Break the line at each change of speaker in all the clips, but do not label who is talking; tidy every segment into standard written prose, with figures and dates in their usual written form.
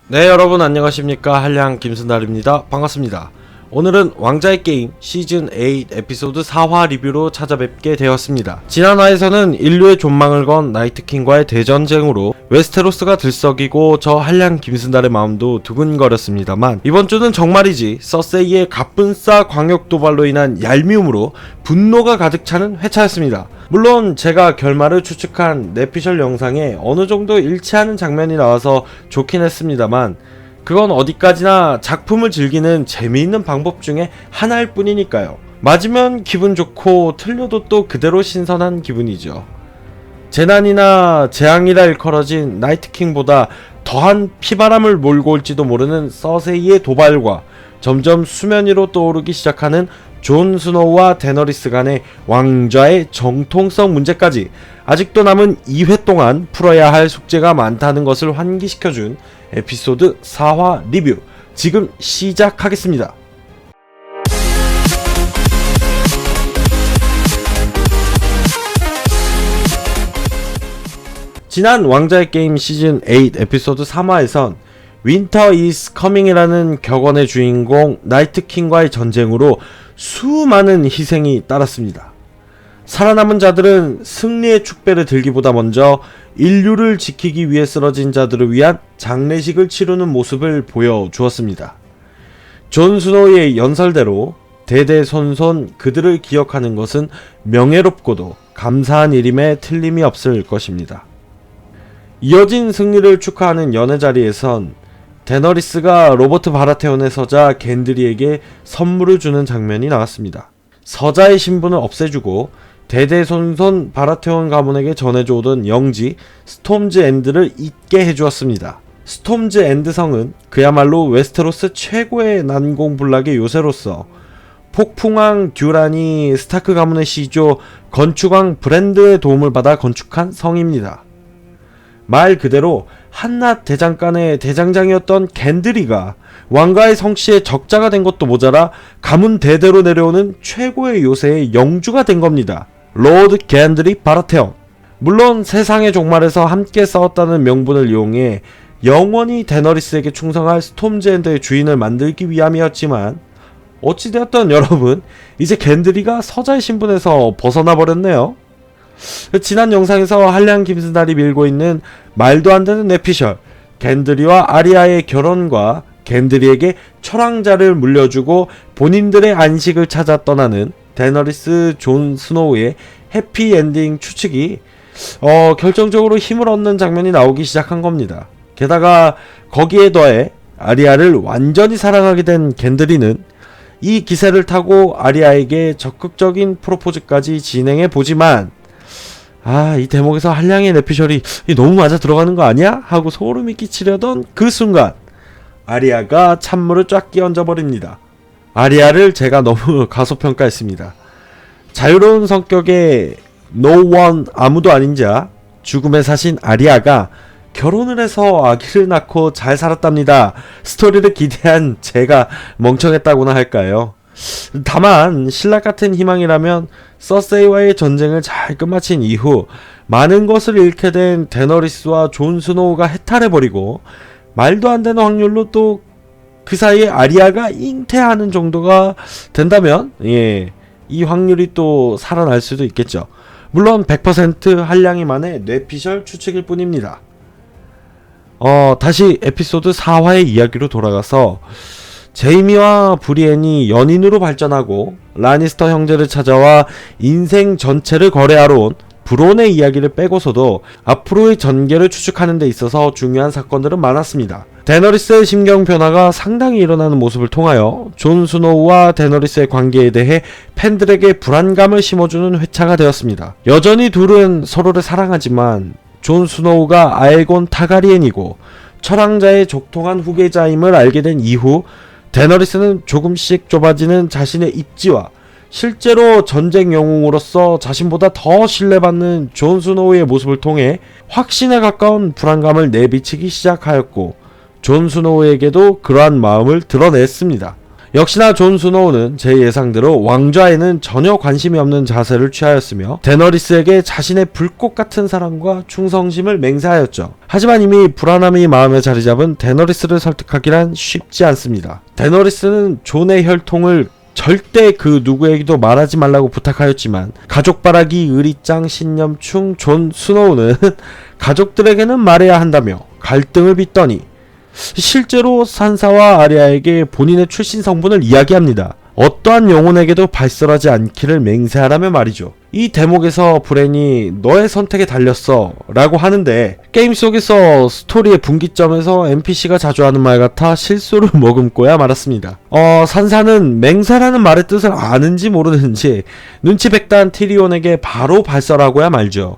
네, 여러분 안녕하십니까. 한량 김순달입니다. 반갑습니다. 오늘은 왕자의 게임 시즌8 에피소드 4화 리뷰로 찾아뵙게 되었습니다. 지난 화에서는 인류의 존망을 건 나이트킹과의 대전쟁으로 웨스테로스가 들썩이고 저 한량 김순달의 마음도 두근거렸습니다만, 이번 주는 정말이지 서세이의 갑분싸 광역 도발로 인한 얄미움으로 분노가 가득 차는 회차였습니다. 물론 제가 결말을 추측한 내피셜 영상에 어느 정도 일치하는 장면이 나와서 좋긴 했습니다만, 그건 어디까지나 작품을 즐기는 재미있는 방법 중에 하나일 뿐이니까요. 맞으면 기분 좋고 틀려도 또 그대로 신선한 기분이죠. 재난이나 재앙이라 일컬어진 나이트킹보다 더한 피바람을 몰고 올지도 모르는 서세이의 도발과 점점 수면 위로 떠오르기 시작하는 존 스노우와 데너리스 간의 왕좌의 정통성 문제까지 아직도 남은 2회 동안 풀어야 할 숙제가 많다는 것을 환기시켜준 에피소드 4화 리뷰 지금 시작하겠습니다. 지난 왕자의 게임 시즌8 에피소드 3화에선 Winter is Coming이라는 격언의 주인공 나이트킹과의 전쟁으로 수많은 희생이 따랐습니다. 살아남은 자들은 승리의 축배를 들기보다 먼저 인류를 지키기 위해 쓰러진 자들을 위한 장례식을 치르는 모습을 보여주었습니다. 존 스노우의 연설대로 대대손손 그들을 기억하는 것은 명예롭고도 감사한 일임에 틀림이 없을 것입니다. 이어진 승리를 축하하는 연회 자리에선 데너리스가 로버트 바라테온의 서자 겐드리에게 선물을 주는 장면이 나왔습니다. 서자의 신분을 없애주고 대대손손 바라테온 가문에게 전해져 오던 영지 스톰즈 엔드를 잊게 해주었습니다. 스톰즈 엔드 성은 그야말로 웨스테로스 최고의 난공불락의 요새로서 폭풍왕 듀란이 스타크 가문의 시조 건축왕 브랜드의 도움을 받아 건축한 성입니다. 말 그대로 한낱 대장간의 대장장이었던 겐드리가 왕가의 성씨의 적자가 된 것도 모자라 가문 대대로 내려오는 최고의 요새의 영주가 된 겁니다. 로드 겐드리 바라테온. 물론 세상의 종말에서 함께 싸웠다는 명분을 이용해 영원히 데너리스에게 충성할 스톰즈엔드의 주인을 만들기 위함이었지만, 어찌되었던 여러분, 이제 겐드리가 서자의 신분에서 벗어나 버렸네요. 지난 영상에서 한량 김순달이 밀고 있는 말도 안 되는 내피셜 겐드리와 아리아의 결혼과 겐드리에게 철왕자를 물려주고 본인들의 안식을 찾아 떠나는 데너리스 존 스노우의 해피엔딩 추측이 결정적으로 힘을 얻는 장면이 나오기 시작한 겁니다. 게다가 거기에 더해 아리아를 완전히 사랑하게 된 겐드리는 이 기세를 타고 아리아에게 적극적인 프로포즈까지 진행해 보지만, 이 대목에서 한량의 내피셜이 너무 맞아 들어가는 거 아니야? 하고 소름이 끼치려던 그 순간 아리아가 찬물을 쫙 끼얹어 버립니다. 아리아를 제가 너무 가소평가했습니다. 자유로운 성격의 No one 아무도 아닌 자 죽음의 사신 아리아가 결혼을 해서 아기를 낳고 잘 살았답니다. 스토리를 기대한 제가 멍청했다고나 할까요? 다만 신락 같은 희망이라면 서세이와의 전쟁을 잘 끝마친 이후 많은 것을 잃게 된 데너리스와 존 스노우가 해탈해버리고 말도 안 되는 확률로 또 그 사이에 아리아가 잉태하는 정도가 된다면 이 확률이 또 살아날 수도 있겠죠. 물론 100% 한량이만의 뇌피셜 추측일 뿐입니다. 다시 에피소드 4화의 이야기로 돌아가서 제이미와 브리엔이 연인으로 발전하고 라니스터 형제를 찾아와 인생 전체를 거래하러 온 브론의 이야기를 빼고서도 앞으로의 전개를 추측하는 데 있어서 중요한 사건들은 많았습니다. 데너리스의 심경 변화가 상당히 일어나는 모습을 통하여 존 스노우와 데너리스의 관계에 대해 팬들에게 불안감을 심어주는 회차가 되었습니다. 여전히 둘은 서로를 사랑하지만 존 스노우가 아에곤 타가리엔이고 철왕자의 적통한 후계자임을 알게 된 이후 데너리스는 조금씩 좁아지는 자신의 입지와 실제로 전쟁 영웅으로서 자신보다 더 신뢰받는 존 스노우의 모습을 통해 확신에 가까운 불안감을 내비치기 시작하였고, 존 스노우에게도 그러한 마음을 드러냈습니다. 역시나 존 스노우는 제 예상대로 왕좌에는 전혀 관심이 없는 자세를 취하였으며 데너리스에게 자신의 불꽃 같은 사랑과 충성심을 맹세하였죠. 하지만 이미 불안함이 마음에 자리 잡은 데너리스를 설득하기란 쉽지 않습니다. 데너리스는 존의 혈통을 절대 그 누구에게도 말하지 말라고 부탁하였지만 가족바라기 의리짱 신념충 존 스노우는 가족들에게는 말해야 한다며 갈등을 빚더니 실제로 산사와 아리아에게 본인의 출신 성분을 이야기합니다. 어떠한 영혼에게도 발설하지 않기를 맹세하라며 말이죠. 이 대목에서 브랜이 너의 선택에 달렸어 라고 하는데 게임 속에서 스토리의 분기점에서 NPC가 자주 하는 말 같아 실수를 머금고야 말았습니다. 산사는 맹세라는 말의 뜻을 아는지 모르는지 눈치 백단 티리온에게 바로 발설하고야 말죠.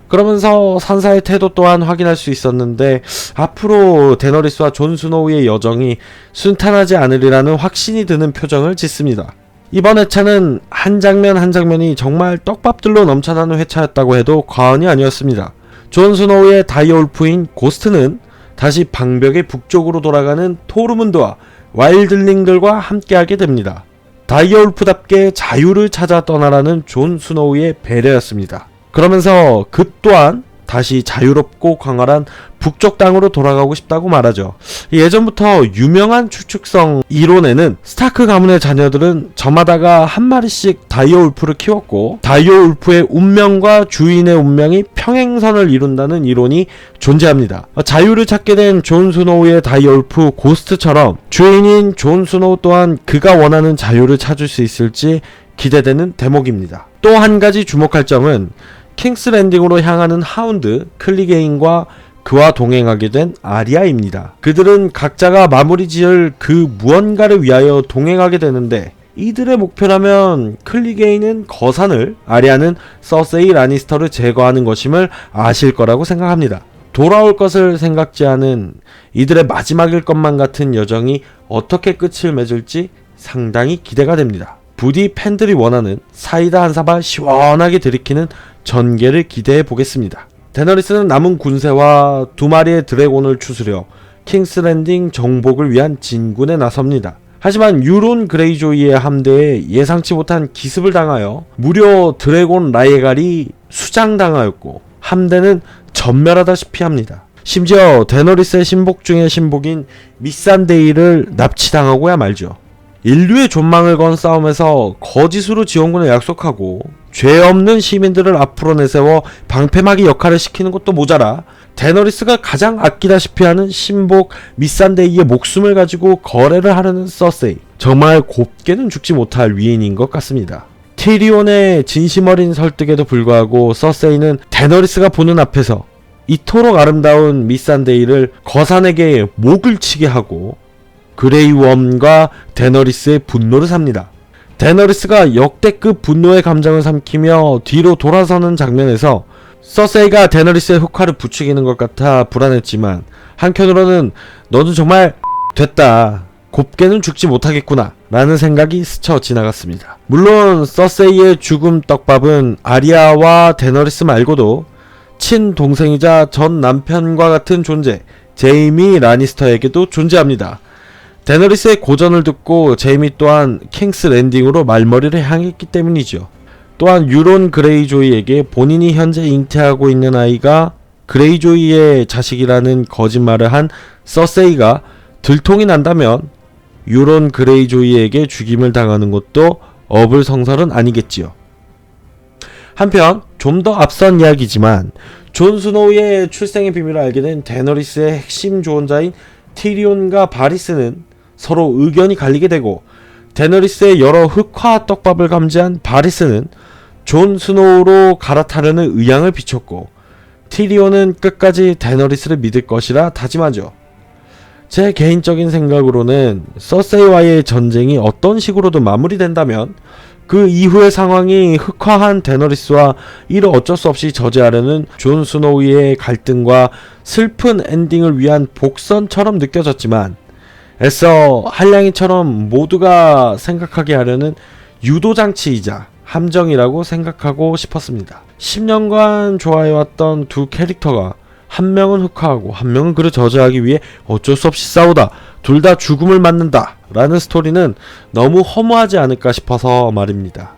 그러면서 산사의 태도 또한 확인할 수 있었는데 앞으로 데너리스와 존 스노우의 여정이 순탄하지 않으리라는 확신이 드는 표정을 짓습니다. 이번 회차는 한 장면 한 장면이 정말 떡밥들로 넘쳐나는 회차였다고 해도 과언이 아니었습니다. 존 스노우의 다이어울프인 고스트는 다시 방벽의 북쪽으로 돌아가는 토르문드와 와일드링들과 함께하게 됩니다. 다이어울프답게 자유를 찾아 떠나라는 존 스노우의 배려였습니다. 그러면서 그 또한 다시 자유롭고 광활한 북쪽 땅으로 돌아가고 싶다고 말하죠. 예전부터 유명한 추측성 이론에는 스타크 가문의 자녀들은 저마다가 한 마리씩 다이어울프를 키웠고 다이어울프의 운명과 주인의 운명이 평행선을 이룬다는 이론이 존재합니다. 자유를 찾게 된 존 스노우의 다이어울프 고스트처럼 주인인 존 스노우 또한 그가 원하는 자유를 찾을 수 있을지 기대되는 대목입니다. 또 한 가지 주목할 점은 킹스 랜딩으로 향하는 하운드, 클리게인과 그와 동행하게 된 아리아입니다. 그들은 각자가 마무리 지을 그 무언가를 위하여 동행하게 되는데 이들의 목표라면 클리게인은 거산을, 아리아는 서세이 라니스터를 제거하는 것임을 아실 거라고 생각합니다. 돌아올 것을 생각지 않은 이들의 마지막일 것만 같은 여정이 어떻게 끝을 맺을지 상당히 기대가 됩니다. 부디 팬들이 원하는 사이다 한 사발 시원하게 들이키는 전개를 기대해 보겠습니다. 데너리스는 남은 군세와 두 마리의 드래곤을 추스려 킹스랜딩 정복을 위한 진군에 나섭니다. 하지만 유론 그레이조이의 함대에 예상치 못한 기습을 당하여 무려 드래곤 라이갈이 수장당하였고 함대는 전멸하다시피 합니다. 심지어 데너리스의 신복 중의 신복인 미산데이를 납치당하고야 말죠. 인류의 존망을 건 싸움에서 거짓으로 지원군을 약속하고 죄 없는 시민들을 앞으로 내세워 방패막이 역할을 시키는 것도 모자라 데너리스가 가장 아끼다시피 하는 신복 미산데이의 목숨을 가지고 거래를 하려는 서세이. 정말 곱게는 죽지 못할 위인인 것 같습니다. 티리온의 진심 어린 설득에도 불구하고 서세이는 데너리스가 보는 앞에서 이토록 아름다운 미산데이를 거산에게 목을 치게 하고 그레이웜과 데너리스의 분노를 삽니다. 데너리스가 역대급 분노의 감정을 삼키며 뒤로 돌아서는 장면에서 서세이가 데너리스의 흑화를 부추기는 것 같아 불안했지만 한편으로는 너는 정말 됐다. 곱게는 죽지 못하겠구나 라는 생각이 스쳐 지나갔습니다. 물론 서세이의 죽음 떡밥은 아리아와 데너리스 말고도 친동생이자 전 남편과 같은 존재 제이미 라니스터에게도 존재합니다. 데너리스의 고전을 듣고 제이미 또한 킹스 랜딩으로 말머리를 향했기 때문이죠. 또한 유론 그레이조이에게 본인이 현재 잉태하고 있는 아이가 그레이조이의 자식이라는 거짓말을 한 서세이가 들통이 난다면 유론 그레이조이에게 죽임을 당하는 것도 어불성설은 아니겠지요. 한편 좀 더 앞선 이야기지만 존 스노우의 출생의 비밀을 알게 된 데너리스의 핵심 조언자인 티리온과 바리스는 서로 의견이 갈리게 되고 데너리스의 여러 흑화 떡밥을 감지한 바리스는 존 스노우로 갈아타려는 의향을 비췄고 티리온은 끝까지 데너리스를 믿을 것이라 다짐하죠. 제 개인적인 생각으로는 서세이와의 전쟁이 어떤 식으로든 마무리된다면 그 이후의 상황이 흑화한 데너리스와 이를 어쩔 수 없이 저지하려는 존 스노우의 갈등과 슬픈 엔딩을 위한 복선처럼 느껴졌지만 애써 한량이처럼 모두가 생각하게 하려는 유도장치이자 함정이라고 생각하고 싶었습니다. 10년간 좋아해왔던 두 캐릭터가 한 명은 흑화하고 한 명은 그를 저지하기 위해 어쩔 수 없이 싸우다 둘 다 죽음을 맞는다 라는 스토리는 너무 허무하지 않을까 싶어서 말입니다.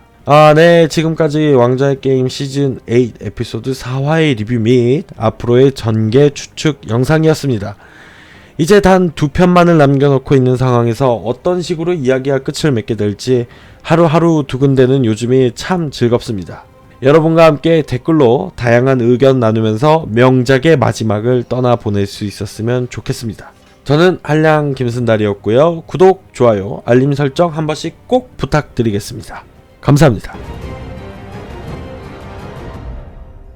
네, 지금까지 왕좌의 게임 시즌 8 에피소드 4화의 리뷰 및 앞으로의 전개 추측 영상이었습니다. 이제 단 2편만을 남겨놓고 있는 상황에서 어떤 식으로 이야기가 끝을 맺게 될지 하루하루 두근대는 요즘이 참 즐겁습니다. 여러분과 함께 댓글로 다양한 의견 나누면서 명작의 마지막을 떠나보낼 수 있었으면 좋겠습니다. 저는 한량 김순달이었고요. 구독, 좋아요, 알림 설정 한 번씩 꼭 부탁드리겠습니다. 감사합니다.